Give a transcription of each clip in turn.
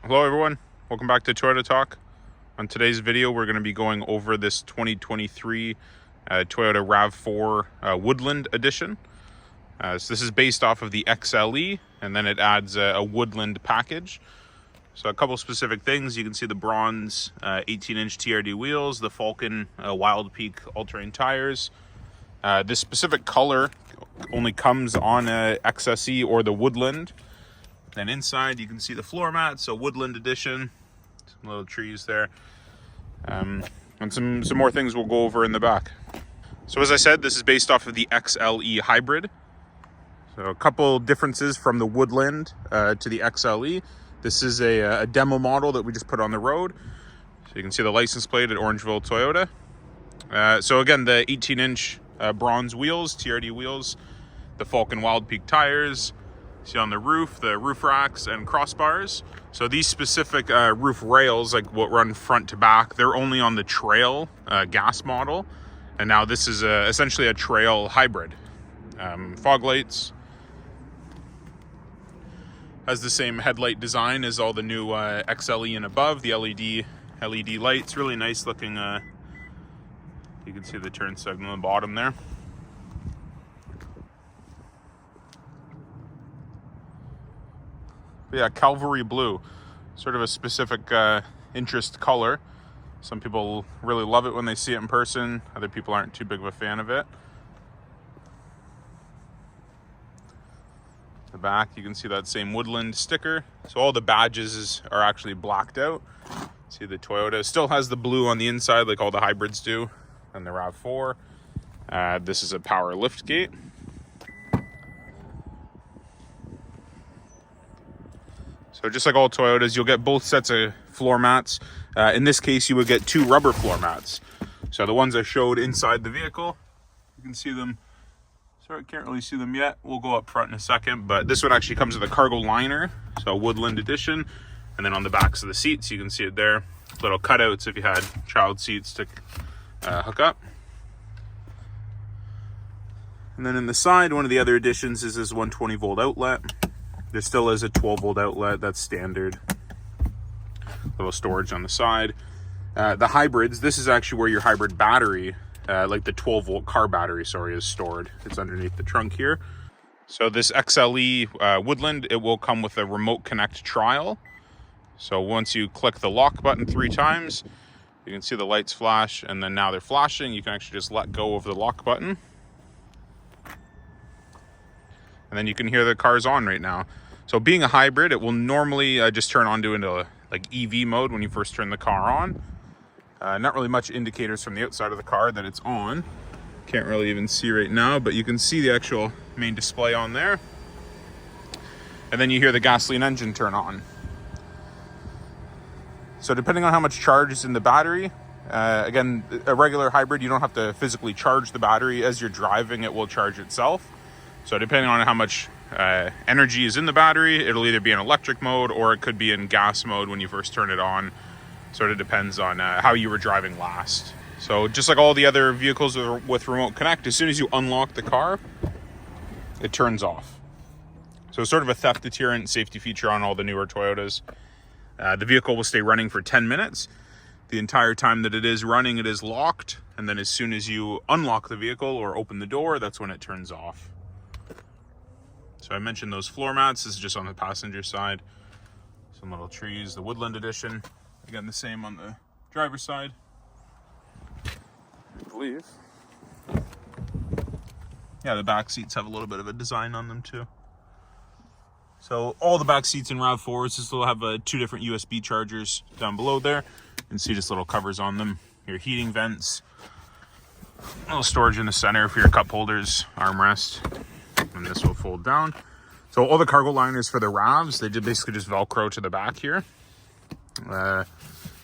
Hello everyone, welcome back to Toyota Talk. On today's video we're going to be going over this 2023 Toyota RAV4 Woodland Edition. So this is based off of the XLE, and then it adds a Woodland package. So a couple specific things: you can see the bronze 18-inch TRD wheels, the Falcon Wild Peak all-terrain tires. This specific color only comes on a XSE or the Woodland. Then inside you can see the floor mat, so Woodland Edition, some little trees there, and some more things we'll go over in the back. So as I said, this is based off of the XLE hybrid. So a couple differences from the Woodland to the XLE. This is a demo model that we just put on the road. So you can see the license plate at Orangeville, Toyota. So again, the 18-inch bronze wheels, TRD wheels, the Falcon Wild Peak tires. See on the roof, the roof racks and crossbars. So these specific roof rails, like what run front to back, they're only on the trail gas model. And now this is essentially a trail hybrid. Fog lights. Has the same headlight design as all the new XLE and above. The LED lights, really nice looking. You can see the turn signal on the bottom there. Yeah, Cavalry blue, sort of a specific interest color. Some people really love it when they see it in person. Other people aren't too big of a fan of it. The back, you can see that same Woodland sticker. So all the badges are actually blacked out. See, the Toyota still has the blue on the inside like all the hybrids do, and the RAV4. This is a power lift gate. So just like all Toyotas, you'll get both sets of floor mats. In this case, you would get two rubber floor mats. So the ones I showed inside the vehicle, you can see them. Sorry, I can't really see them yet. We'll go up front in a second, but this one actually comes with a cargo liner, so Woodland Edition. And then on the backs of the seats, you can see it there. Little cutouts if you had child seats to hook up. And then in the side, one of the other additions is this 120 volt outlet. There still is a 12 volt outlet, that's standard. Little storage on the side. The hybrids, this is actually where your hybrid battery, like the 12 volt car battery, sorry, is stored. It's underneath the trunk here. So this XLE Woodland, it will come with a remote connect trial. So once you click the lock button 3 times, you can see the lights flash, and then now they're flashing. You can actually just let go of the lock button. And then you can hear the car's on right now. So being a hybrid, it will normally just turn on into like EV mode when you first turn the car on. Not really much indicators from the outside of the car that it's on. Can't really even see right now, but you can see the actual main display on there. And then you hear the gasoline engine turn on. So depending on how much charge is in the battery, again, a regular hybrid, you don't have to physically charge the battery. As you're driving, it will charge itself. So depending on how much energy is in the battery, it'll either be in electric mode or it could be in gas mode when you first turn it on. Sort of depends on how you were driving last. So just like all the other vehicles with remote connect, as soon as you unlock the car, it turns off. So sort of a theft deterrent safety feature on all the newer Toyotas. The vehicle will stay running for 10 minutes. The entire time that it is running, it is locked. And then as soon as you unlock the vehicle or open the door, that's when it turns off. So I mentioned those floor mats. This is just on the passenger side. Some little trees, the Woodland Edition. Again, the same on the driver's side, I believe. Yeah, the back seats have a little bit of a design on them too. So all the back seats in RAV4s just will have 2 different USB chargers down below there. You can see just little covers on them. Your heating vents. A little storage in the center for your cup holders, armrest. And this will fold down. So all the cargo liners for the RAVs, they did basically just Velcro to the back here.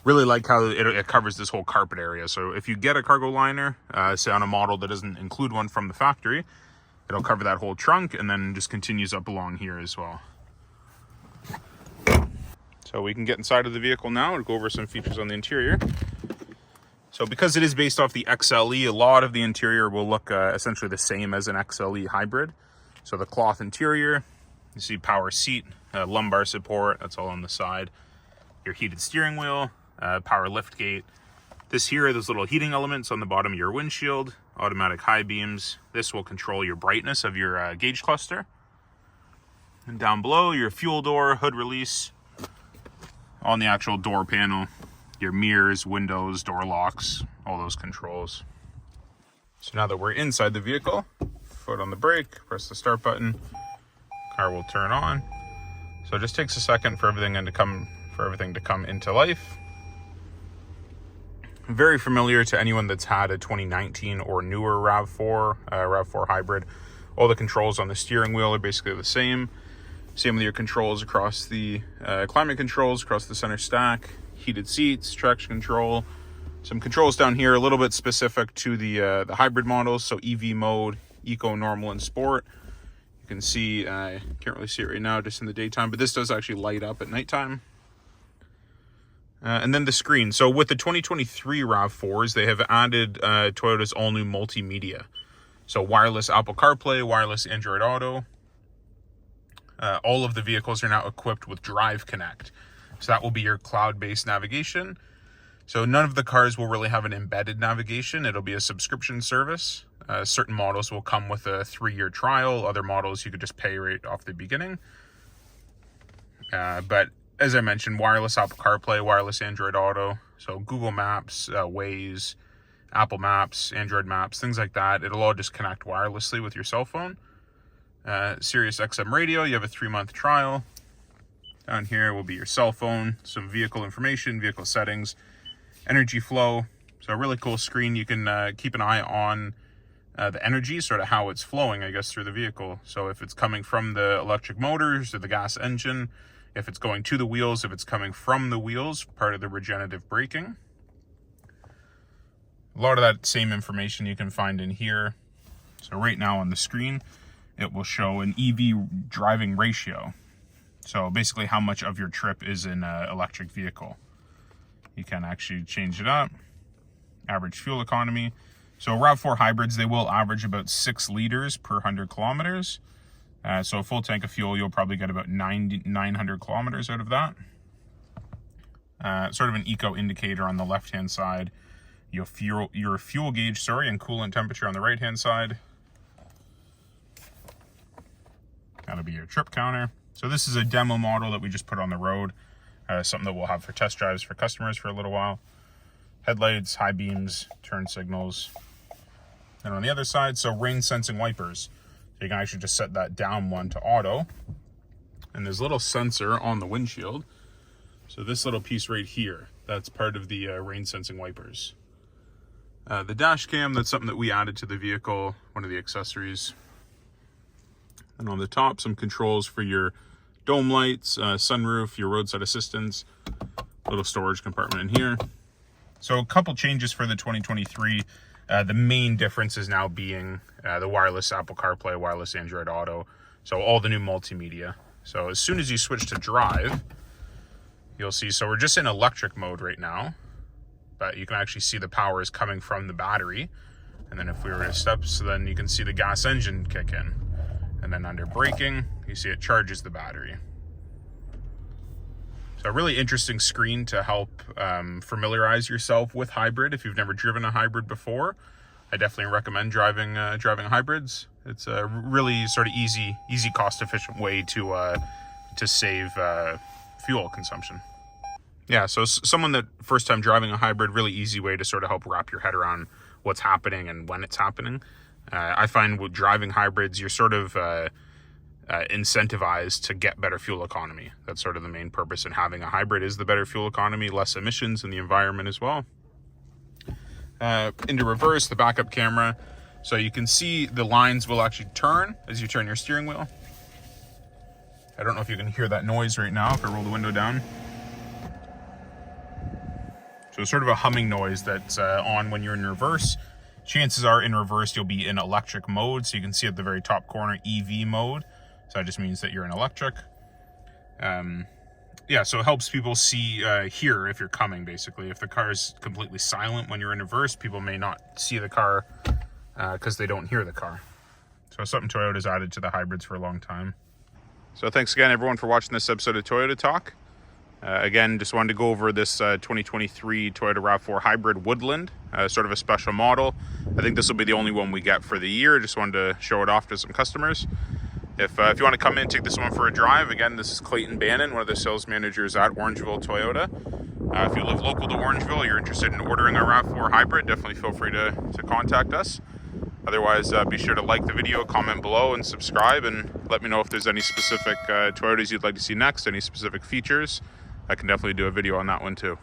Really like how it covers this whole carpet area. So if you get a cargo liner, say on a model that doesn't include one from the factory, it'll cover that whole trunk and then just continues up along here as well. So we can get inside of the vehicle now and go over some features on the interior. So because it is based off the XLE, a lot of the interior will look essentially the same as an XLE hybrid. So the cloth interior, you see power seat, lumbar support, that's all on the side. your heated steering wheel, power lift gate. This here are those little heating elements on the bottom of your windshield, automatic high beams. This will control your brightness of your gauge cluster. And down below, your fuel door, hood release. On the actual door panel, your mirrors, windows, door locks, all those controls. So now that we're inside the vehicle, foot on the brake, press the start button, car will turn on. So it just takes a second for everything to come into life. Very familiar to anyone that's had a 2019 or newer RAV4, RAV4 hybrid. All the controls on the steering wheel are basically the same. Same with your controls across the climate controls, across the center stack, heated seats, traction control. Some controls down here, a little bit specific to the hybrid models. So EV mode, Eco, Normal, and Sport. You can see, I can't really see it right now just in the daytime, but this does actually light up at nighttime. And then the screen. So with the 2023 RAV4s, they have added Toyota's all-new multimedia. So wireless Apple CarPlay, wireless Android Auto. All of the vehicles are now equipped with Drive Connect. So that will be your cloud-based navigation. So none of the cars will really have an embedded navigation. It'll be a subscription service. Certain models will come with a 3-year trial. Other models you could just pay right off the beginning. But as I mentioned, wireless Apple CarPlay, wireless Android Auto. So Google Maps, Waze, Apple Maps, Android Maps, things like that. It'll all just connect wirelessly with your cell phone. Sirius XM radio, you have a 3-month trial. Down here will be your cell phone, some vehicle information, vehicle settings, energy flow. So a really cool screen. You can keep an eye on the energy, sort of how it's flowing, I guess, through the vehicle. So if it's coming from the electric motors or the gas engine, if it's going to the wheels, if it's coming from the wheels, part of the regenerative braking. A lot of that same information you can find in here. So right now on the screen, it will show an EV driving ratio. So basically how much of your trip is in an electric vehicle. You can actually change it up. Average fuel economy. So RAV4 hybrids, they will average about 6 liters per 100 kilometers. So a full tank of fuel, you'll probably get about 900 kilometers out of that. Sort of an eco indicator on the left-hand side. Your fuel gauge, and coolant temperature on the right-hand side. That'll be your trip counter. So this is a demo model that we just put on the road. Something that we'll have for test drives for customers for a little while. Headlights, high beams, turn signals. And on the other side, so rain sensing wipers. So you can actually just set that down one to auto. And there's a little sensor on the windshield. So this little piece right here, that's part of the rain sensing wipers. The dash cam, that's something that we added to the vehicle, one of the accessories. And on the top, some controls for your dome lights, sunroof, your roadside assistance, little storage compartment in here. So a couple changes for the 2023. The main difference is now being the wireless Apple CarPlay, wireless Android Auto. So all the new multimedia. So as soon as you switch to drive, you'll see, so we're just in electric mode right now, but you can actually see the power is coming from the battery. And then if we were to step, so then you can see the gas engine kick in. And then under braking, you see it charges the battery. So a really interesting screen to help familiarize yourself with hybrid. If you've never driven a hybrid before, I definitely recommend driving hybrids. It's a really sort of easy, cost-efficient way to save fuel consumption. Yeah, so someone that first time driving a hybrid, really easy way to sort of help wrap your head around what's happening and when it's happening. I find with driving hybrids, you're sort of incentivized to get better fuel economy. That's sort of the main purpose in having a hybrid, is the better fuel economy, less emissions in the environment as well. Into reverse, the backup camera. So you can see the lines will actually turn as you turn your steering wheel. I don't know if you can hear that noise right now if I roll the window down. So sort of a humming noise that's on when you're in reverse. Chances are in reverse you'll be in electric mode. So you can see at the very top corner, EV mode. So that just means that you're in electric. Yeah, so it helps people see, hear if you're coming, basically. If the car is completely silent when you're in reverse, people may not see the car because they don't hear the car. So something Toyota's added to the hybrids for a long time. So thanks again, everyone, for watching this episode of Toyota Talk. Again, just wanted to go over this 2023 Toyota RAV4 Hybrid Woodland, sort of a special model. I think this will be the only one we get for the year. Just wanted to show it off to some customers. If you want to come in and take this one for a drive, again, this is Clayton Bannon, one of the sales managers at Orangeville Toyota. If you live local to Orangeville, you're interested in ordering a RAV4 Hybrid, definitely feel free to contact us. Otherwise, be sure to like the video, comment below, and subscribe, and let me know if there's any specific Toyotas you'd like to see next, any specific features. I can definitely do a video on that one too.